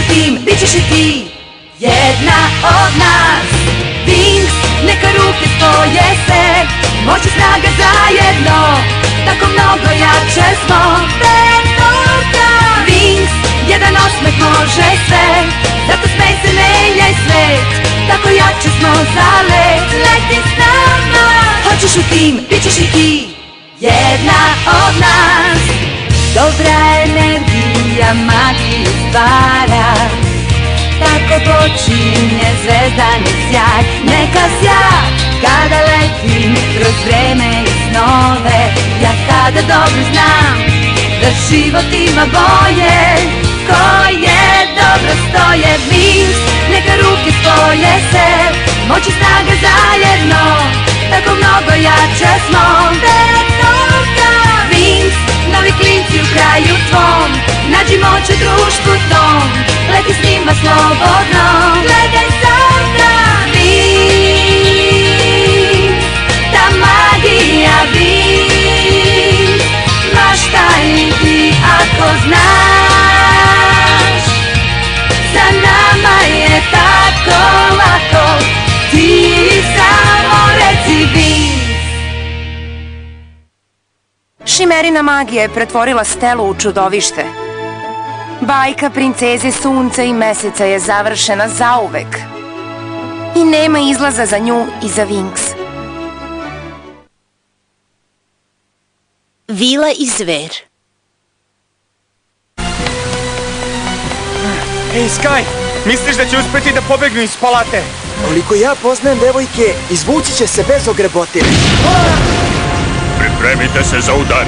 u tim, bit ćeš i ti jedna od nas. Wings, neka ruke spoje se, moć i snaga zajedno, tako mnogo jače smo. Wings, jedan osmeh može sve, zato smej se, menjaj svet, tako jače smo za let. Leti s nama, hoćeš u tim, bit ćeš i ti jedna od nas. Dobra energija magiju stvara, tako počinje zvezdani sjaj. Neka sja kada letim kroz vreme i snove, ja tada dobro znam da život ima boje. Koje dobro stoje. Wings, neka ruke spoje se, moć i snaga zajedno, tako mnogo jače smo. Wings, novi klinci u kraju tvom, nađi moć u društvu tom, leti s njima slobodno. Gledaj sada, Wings, ta magija Wings, maštaj ti ako znaš, za nama je tako lako, ti samo reci Wings. Šimerina magija je pretvorila Stelu u čudovište. Bajka princeze sunca i meseca je završena zauvek i nema izlaza za nju i za Wings. Vila i zver. Ej, Sky, misliš da će uspeti da pobegnu iz palate? Koliko ja poznajem devojke, izvući će se bez ogrebotine. Pripremite se za udar.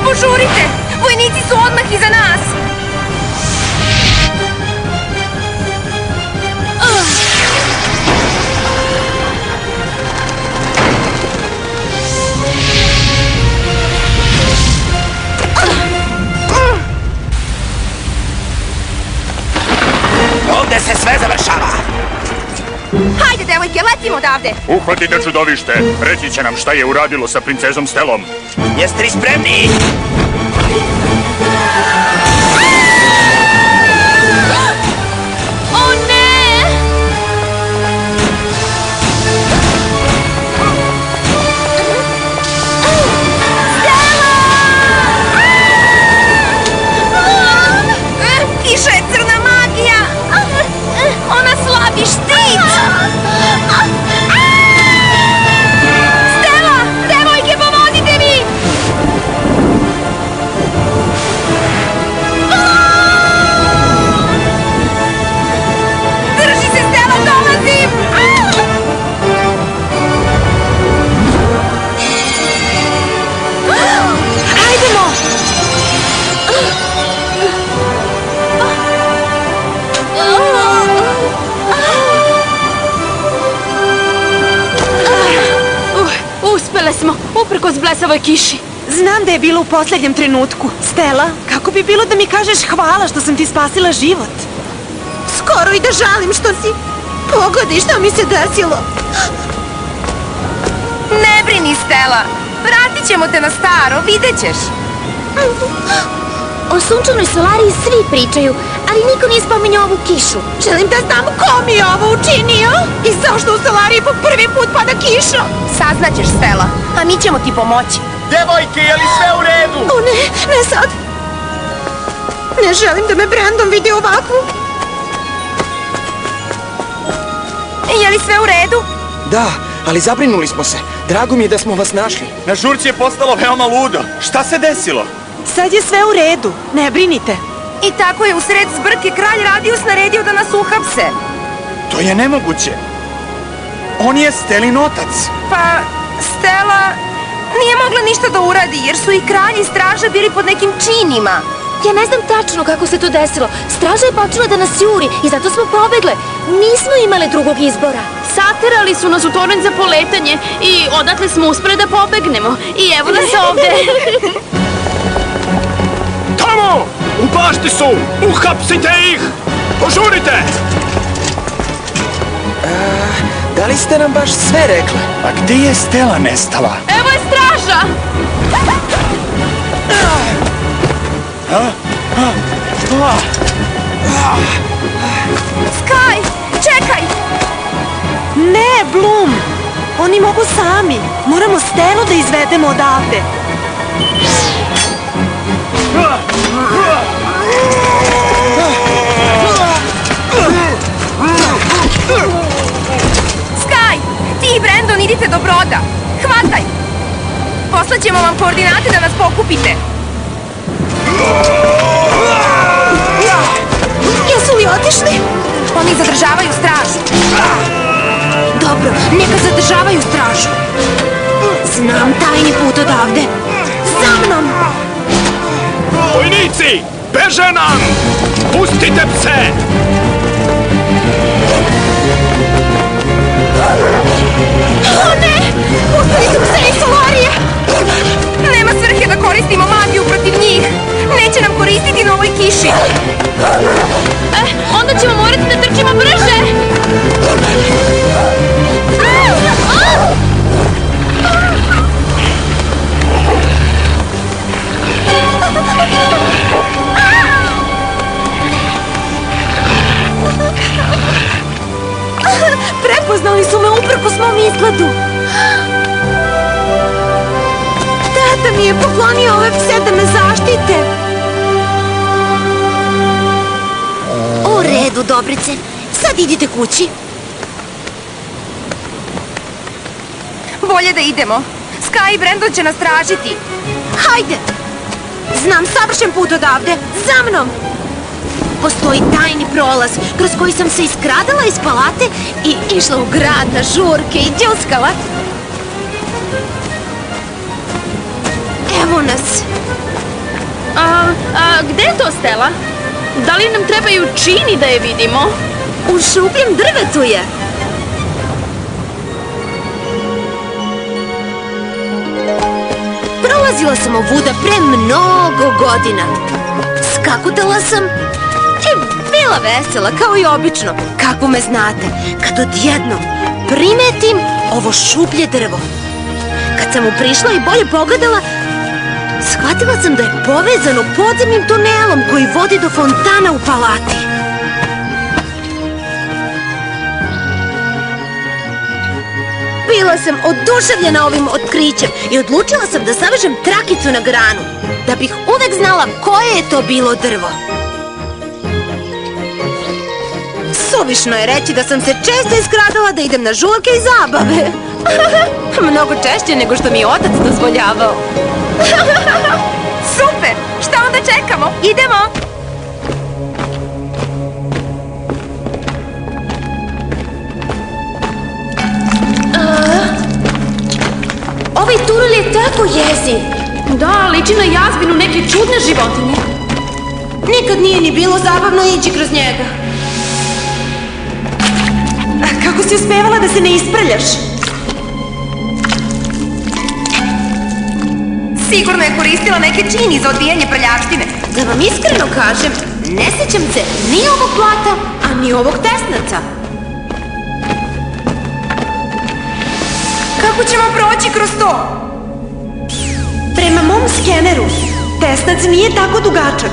Požurite! Vojnici su odmah iza nas! Ovde se sve završava. Hajde, devojke, letimo odavde! Uhvatite čudovište. Reći će nam šta je uradilo sa princezom Stelom. Jeste li spremni? O ne! Stela! Kiša je crna magija! Ona slabi štit! Stela! Devojke, pomozite mi! Drži se, Stela, dolazim! Hajdemo! Uspele smo, uprkos blesavoj kiši. Znam da je bilo u posljednjem trenutku. Stela, kako bi bilo da mi kažeš hvala što sam ti spasila život? Skoro i da žalim što si... Pogodi što mi se desilo. Ne brini, Stela! Vratit ćemo te na staro, vidjet ćeš! O sunčanoj Solariji svi pričaju, ali niko nije spominjao ovu kišu. Želim da znam ko mi je ovo učinio i zašto u Solariji po prvi put pada kiša. Saznaćeš, Stela, a mi ćemo ti pomoći. Devojke, je li sve u redu? O ne, ne sad. Ne želim da me Brandon vidi ovakvu. Je li sve u redu? Da, ali zabrinuli smo se. Drago mi je da smo vas našli. Na žurci je postalo veoma ludo. Šta se desilo? Sad je sve u redu, ne brinite. I tako je u sred zbrke kralj Radius naredio da nas uhapse. To je nemoguće. On je Stelin otac. Pa, Stela nije mogla ništa da uradi, jer su i kralj i straža bili pod nekim činima. Ja ne znam tačno kako se to desilo. Straža je počela da nas juri i zato smo pobegle. Nismo imale drugog izbora. Saterali su nas u toranj za poletanje i odatle smo uspeli da pobegnemo. I evo nas ovde. Tamo! U bašti su! Uhapsite ih! Požurite! Da li ste nam baš sve rekle? A gde je Stela nestala? Evo je straža! Sky, čekaj! Ne, Bloom! Oni mogu sami. Moramo Stelu da izvedemo odavde. Sky, ti i Brandon idite do broda. Hvataj! Poslaćemo vam koordinate da nas pokupite. Jesu li otišli? Oni zadržavaju stražu. Dobro, neka zadržavaju stražu. Znam tajni put odavde. Za mnom! Vojnici, beže nam! Pustite pse! O ne! Pustili su pse i Solarije! Nema svrhe da koristimo magiju protiv njih. Neće nam koristiti na ovoj kiši. Onda ćemo morati da trčimo brže! Prepoznali su me uprkos mom izgledu. Tata mi je poklonio ove pse da me zaštite. U redu, Dobrice. Sad idite kući. Bolje da idemo. Sky i Brandon će nas tražiti. Hajde! Znam savršen put odavde. Za mnom! Postoji tajni prolaz kroz koji sam se iskradala iz palate i išla u grad na žurke i đuskala. Evo nas. Gde je to Stela? Da li nam trebaju čini da je vidimo? U šupljem drvetu je. Prolazila sam ovuda pre mnogo godina. Skakutala sam i bila vesela kao i obično. Kako me znate, kad odjednom primetim ovo šuplje drvo. Kad sam mu prišla i bolje pogledala, shvatila sam da je povezano podzemnim tunelom koji vodi do fontana u palati. Bila sam oduševljena ovim otkrićem i odlučila sam da zavežem trakicu na granu, da bih uvek znala koje je to bilo drvo. Suvišno je reći da sam se često iskradala da idem na žurke i zabave. Mnogo češće nego što mi je otac dozvoljavao. Super! Šta onda čekamo? Idemo! Ovaj tunel je tako jeziv. Da, liči na jazbinu neke čudne životinje. Nikad nije ni bilo zabavno ići kroz njega. Kako si uspevala da se ne isprljaš? Sigurno je koristila neke čini za odbijanje prljavštine. Da vam iskreno kažem, ne sećam se ni ovog plata, a ni ovog tesnaca. Kako ćemo proći kroz to? Prema mom skeneru, tesnac nije tako dugačak.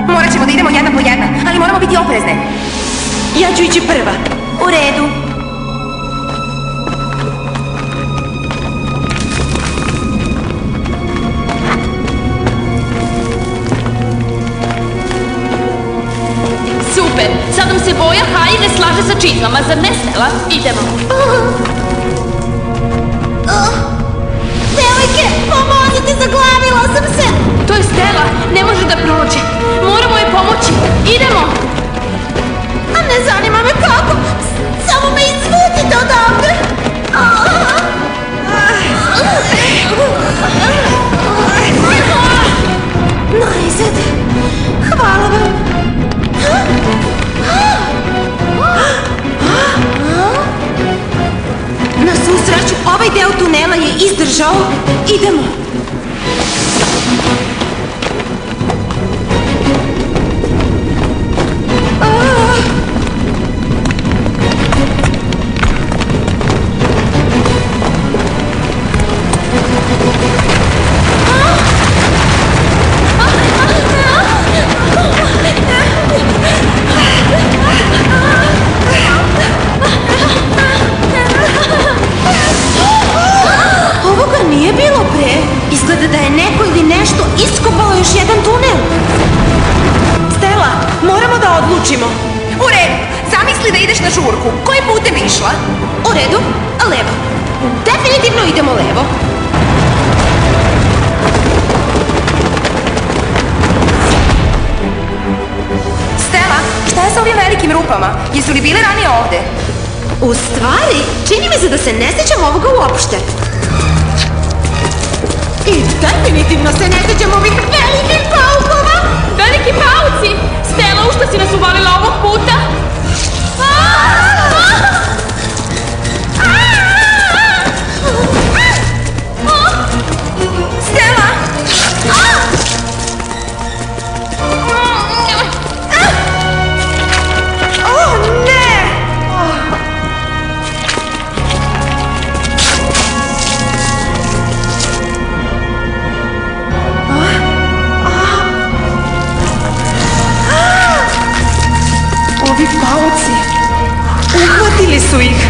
Morat ćemo da idemo jedna po jedna, ali moramo biti oprezne. Ja ću ići prva. U redu. Super, sad nam se boja haljine slaže sa čizmama, zar ne, Stela? Idemo. Devojke, pomozite, zaglavila sam se. To je Stela, ne može da prođe. Moramo je pomoći. Idemo. A ne zanima me kako. Samo me izvucite odavde. Najzad. Hvala vam. Na svu sreću, ovaj deo tunela je izdržao. Idemo. U redu, levo. Definitivno idemo levo. Stella, šta je sa ovim velikim rupama? Jesu li bile ranije ovde? U stvari, čini mi se da se ne sjećam ovoga uopšte. I definitivno se ne sjećam ovih velikih paukova. Veliki pauci! Stella, u šta si nas uvalila ovog puta? Stella! O, ne! Ovi pauci! Uhvatili su ih!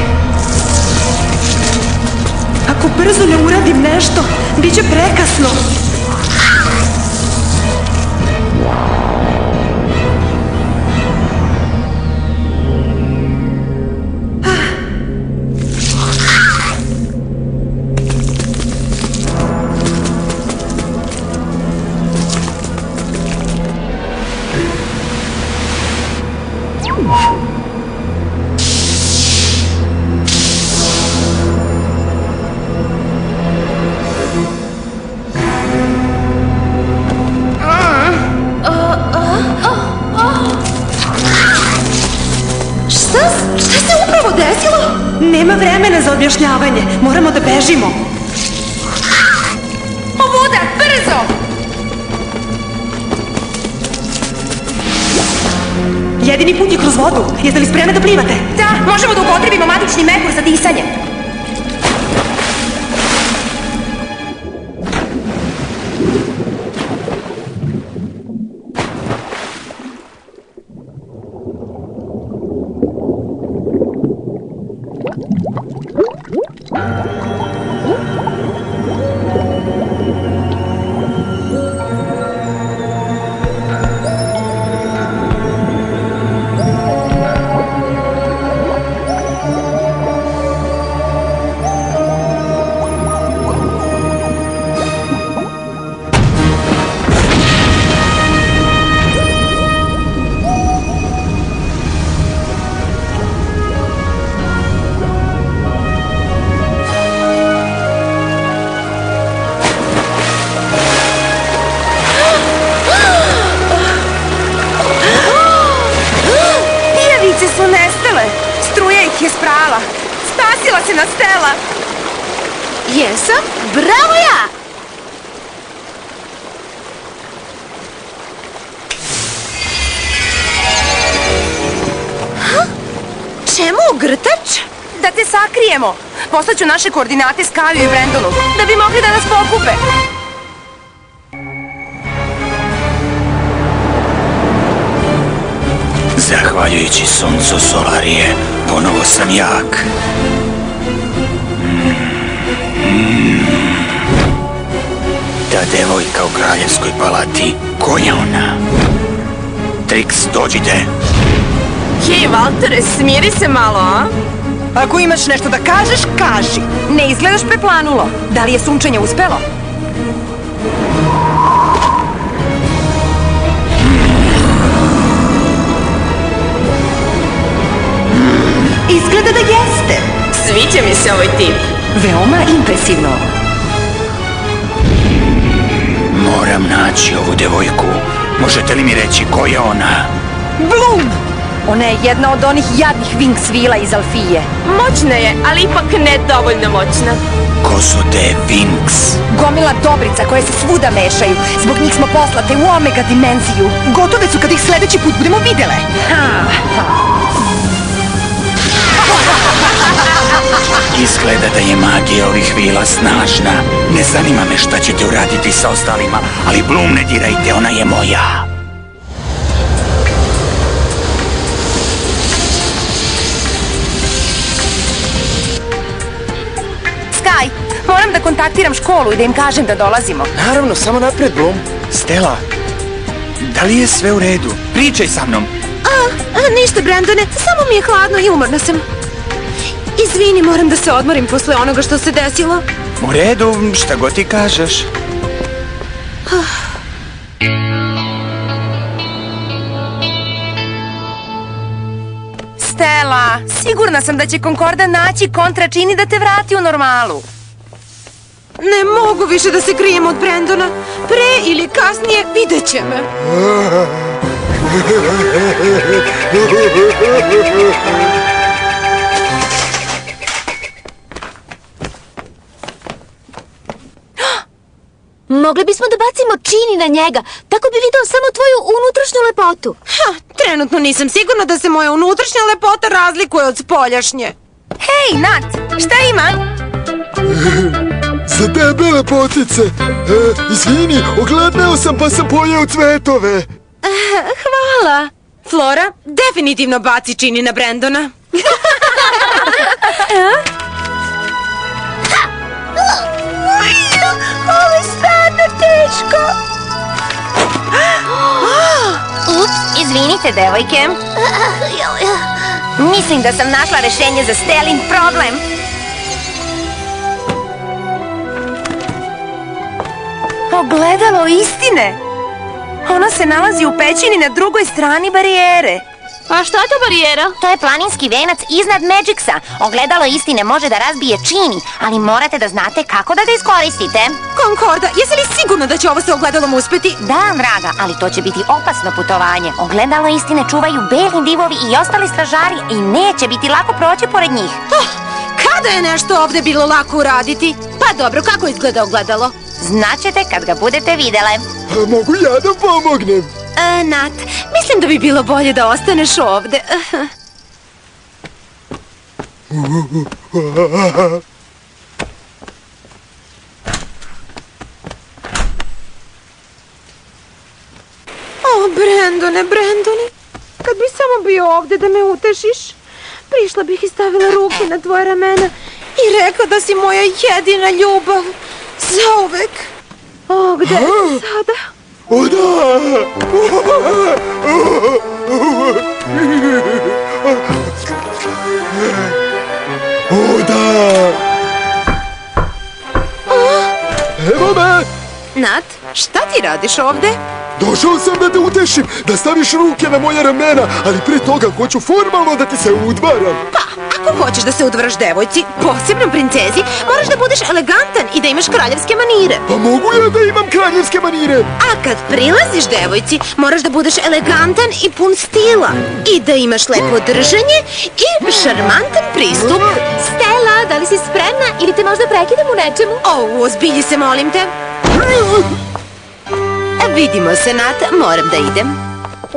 Ako brzo ne uradim nešto, bit će prekasno. Šta se upravo desilo? Nema vremena za objašnjavanje. Moramo da bežimo. Ovuda, brzo! Jedini put je kroz vodu. Jeste li spremne da plivate? Da, možemo da upotrebimo matični mehur za disanje. Su nestale. Struja ih je sprala. Spasila se nas Stella. Jesam? Bravo ja! Čemu grtač? Da te sakrijemo. Poslaću naše koordinate Skaju i Brendonu, da bi mogli da nas pokupe. Zahvaljujući suncu Solarije, ponovo sam jak. Ta devojka u kraljevskoj palati, ko je ona? Trix, dođite. Hej, Valtere, smiri se malo, a? Ako imaš nešto da kažeš, kaži. Ne izgledaš preplanulo. Da li je sunčanje uspelo? Izgleda da jeste. Sviđa mi se ovaj tip. Veoma impresivno. Moram naći ovu devojku. Možete li mi reći ko je ona? Bloom! Ona je jedna od onih jadnih Winx vila iz Alfije. Moćna je, ali ipak ne dovoljno moćna. Ko su te Winx? Gomila dobrica koje se svuda mešaju. Zbog njih smo poslate u Omega dimenziju. Gotove su kad ih sledeći put budemo videle. Izgleda da je magija ovih vila snažna. Ne zanima me šta ćete uraditi sa ostalima, ali Bloom ne dirajte, ona je moja. Sky, moram da kontaktiram školu i da im kažem da dolazimo. Naravno, samo napred, Bloom. Stella, da li je sve u redu? Pričaj sa mnom. Ništa, Brendone, samo mi je hladno i umorna sam. Izvini, moram da se odmorim posle onoga što se desilo. U redu, šta god ti kažeš. Stella, sigurna sam da će Konkorda naći kontra čini da te vrati u normalu. Ne mogu više da se krijem od Brendona. Pre ili kasnije vidjet će me. Mogli bismo da bacimo čini na njega, tako bi video samo tvoju unutrašnju lepotu. Trenutno nisam sigurna da se moja unutrašnja lepota razlikuje od spoljašnje. Hej, Nat, šta ima? Za tebe, lepotice. Izvini, ogladneo sam pa sam pojeo cvetove. Hvala. Flora, definitivno baci čini na Brendona. Ovo je stvarno teško. Ups, izvinite, devojke. Mislim da sam našla rešenje za Stelin problem. Ogledalo istine. Ono se nalazi u pećini na drugoj strani barijere. A šta je to barijera? To je planinski venac iznad Magicsa. Ogledalo istine može da razbije čini, ali morate da znate kako da ga iskoristite. Konkorda, jesi li sigurna da će ovo sa ogledalom uspeti? Da, draga, ali to će biti opasno putovanje. Ogledalo istine čuvaju beli divovi i ostali stražari i neće biti lako proći pored njih. Kada je nešto ovde bilo lako uraditi? Pa dobro, kako izgleda ogledalo? Znaćete kad ga budete videle. Mogu ja da pomognem? Nat, mislim da bi bilo bolje da ostaneš ovde. O, Brendone, kad bi samo bio ovde da me utešiš, prišla bih i stavila ruke na tvoje ramena i rekla da si moja jedina ljubav. Zauvek. O, gde je sada? O da! O da! Evo me! Nat, šta ti radiš ovde? Došao sam da te utešim, da staviš ruke na moja ramena, ali pre toga hoću formalno da ti se udvaram. Pa, ako hoćeš da se udvaraš devojci, posebno princezi, moraš da budeš elegantan i da imaš kraljevske manire. Pa mogu ja da imam kraljevske manire? A kad prilaziš devojci, moraš da budeš elegantan i pun stila. I da imaš lepo držanje i šarmantan pristup. Stella, da li si spremna ili te možda prekidam u nečemu? O, ozbilji se, molim te. Vidimo se, Nat, moram da idem.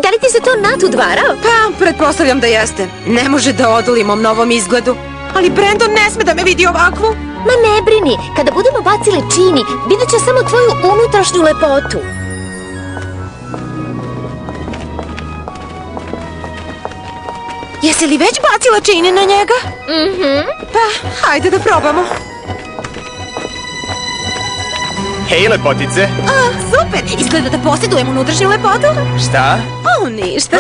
Da li ti se to Nat udvarao? Pa, pretpostavljam da jeste. Ne može da odoli mom novom izgledu. Ali Brendon ne sme da me vidi ovakvu. Ma ne brini, kada budemo bacili čini, vidjet će samo tvoju unutrašnju lepotu. Jesi li već bacila čini na njega? Pa, hajde da probamo. Hej, lepotice. Super, izgleda da posjedujem unutrašnju lepotu. Šta? O, ništa.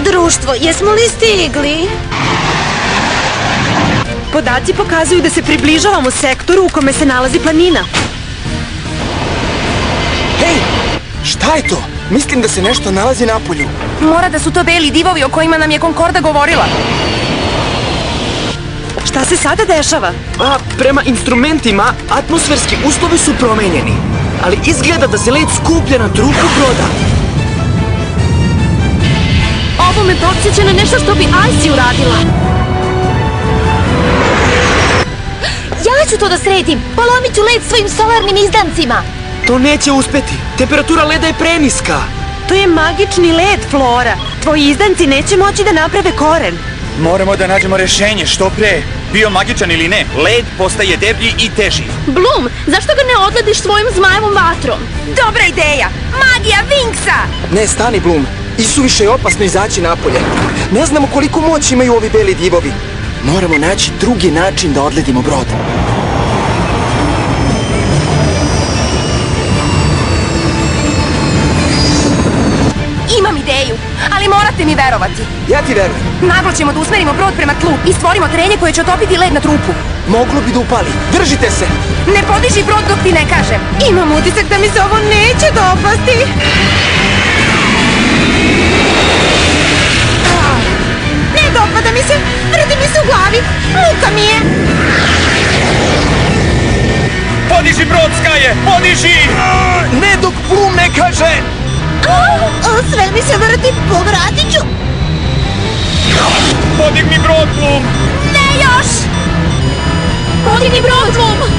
Društvo, jesmo li stigli? Podaci pokazuju da se približavamo sektoru u kome se nalazi planina. Hej, šta je to? Mislim da se nešto nalazi napolju. Mora da su to beli divovi o kojima nam je Konkorda govorila. Šta se sada dešava? Pa, prema instrumentima, atmosferski uslovi su promenjeni. Ali izgleda da se led skuplja na trupu broda. Ovo me podsjeća na nešto što bi Icy uradila. Ja ću to da sredim. Polomit ću led svojim solarnim izdancima. To neće uspeti. Temperatura leda je preniska. To je magični led, Flora. Tvoji izdanci neće moći da naprave koren. Moramo da nađemo rešenje, što pre. Bio magičan ili ne, led postaje deblji i teži. Bloom, zašto ga ne odlediš svojim zmajevom vatrom? Dobra ideja! Magija Winksa! Ne, stani, Bloom. Isuviše je opasno izaći napolje. Ne znamo koliko moći imaju ovi beli divovi. Moramo naći drugi način da odledimo brod. Možete mi verovati. Ja ti verujem. Naglo ćemo da usmerimo brod prema tlu i stvorimo trenje koje će otopiti led na trupu. Moglo bi da upali. Držite se! Ne podiži brod dok ti ne kažem. Imam utisak da mi se ovo neće dopasti. Ne dopada mi se, vredi mi se u glavi, muka mi je. Podiži brod, Skaje, podiži! Ne dok Blum ne kaže! Sve mi se vrti, povratit ću. Podigni brod, Blum! Ne još! Podigni brod, Blum!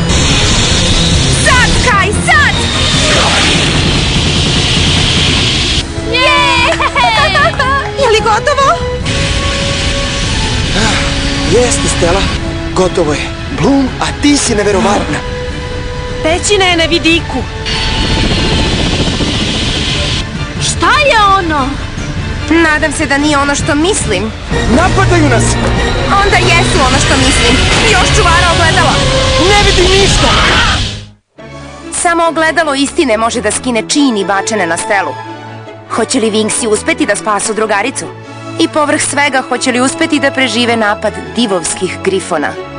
Sad, Skaj, sad! Je li gotovo? Jeste, Stella. Gotovo je. Blum, a ti si neverovatna. Pećina je na vidiku. Šta je ono? Nadam se da nije ono što mislim. Napadaju nas! Onda jesu ono što mislim. Još čuvara ogledala. Ne vidim ništa! Samo ogledalo istine može da skine čini bačene na Stelu. Hoće li Wingsi uspeti da spasu drugaricu? I povrh svega, hoće li uspeti da prežive napad divovskih grifona?